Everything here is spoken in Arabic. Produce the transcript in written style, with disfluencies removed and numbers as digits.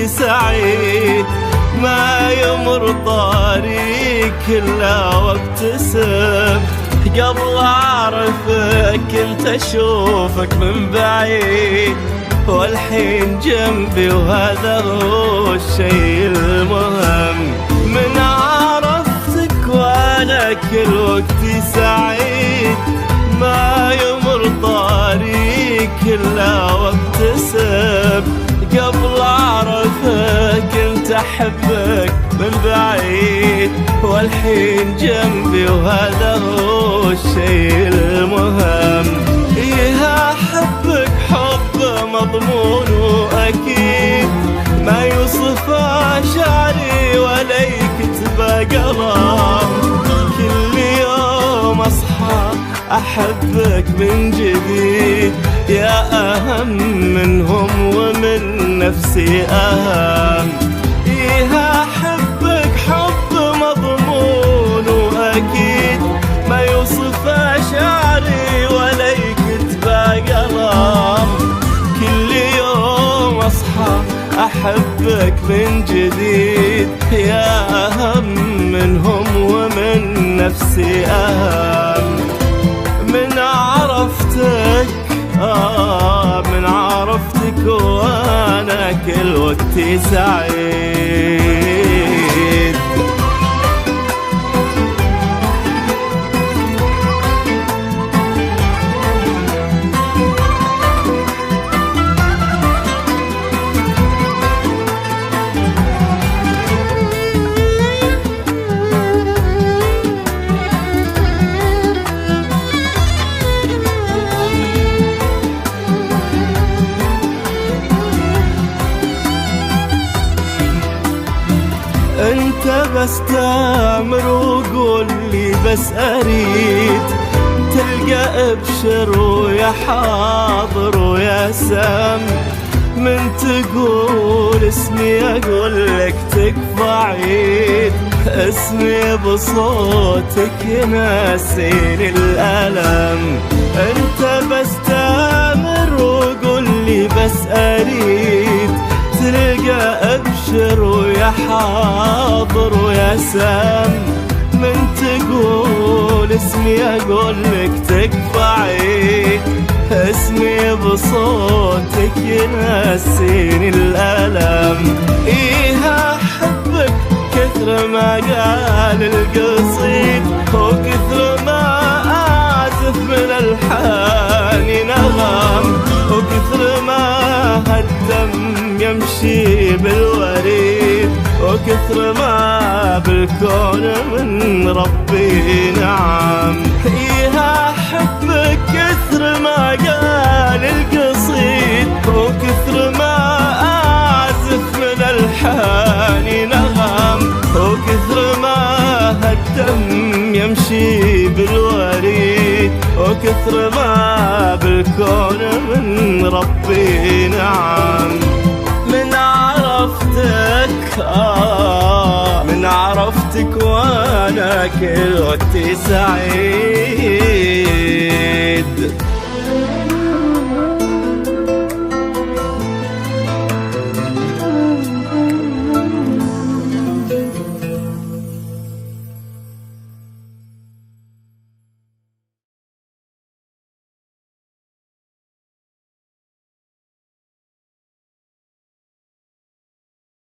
وقتي سعيد، ما يمر طريق إلا وابتسم. قبل أعرفك كنت أشوفك من بعيد، والحين جنبي وهذا هو الشيء المهم. من عرفتك وأنا كل وقتي سعيد، ما يمر طريق إلا وابتسم. قبل أعرفك كنت أحبك من بعيد، والحين جنبي وهذا هو الشيء المهم. إيه أحبك حب مضمون وأكيد، ما يوصف شعري ولا يكتب قلم. كل يوم أصحى أحبك من جديد، يا أهم منهم ومن نفسي أهم. إيه أحبك حب مضمون وأكيد، ما يوصف شعري ولا يكتب قلم. كل يوم أصحى أحبك من جديد، يا أهم منهم ومن نفسي أهم. من عرفتك وأنا كل وقتي سعيد. انت بس تامر وقول لي بس اريد، تلقى ابشر ويا حاضر ويا سام. من تقول اسمي اقول لك تكفى عيد، اسمي بصوتك ينسيني الالم. انت بس تامر وقول لي بس اريد، تلقى ابشر ويا حاضر ويا سام. من تقول اسمي اقول لك تكفى عيد، اسمي بصوتك ينسيني الالم. ايه احبك كثر ما قال القصيد، وكثر ما اعزف من الحان نغم، وكثر ما هالدم يمشي بالوريد، وكثر ما بالكون من ربي نعم. إيه أحبك كثر ما قال القصيد، وكثر ما أعزف من الحان نغم، وكثر ما هالدم يمشي بالوريد، وكثر ما بالكون من ربي نعم. من عرفتك وانا كل وقتي سعيد.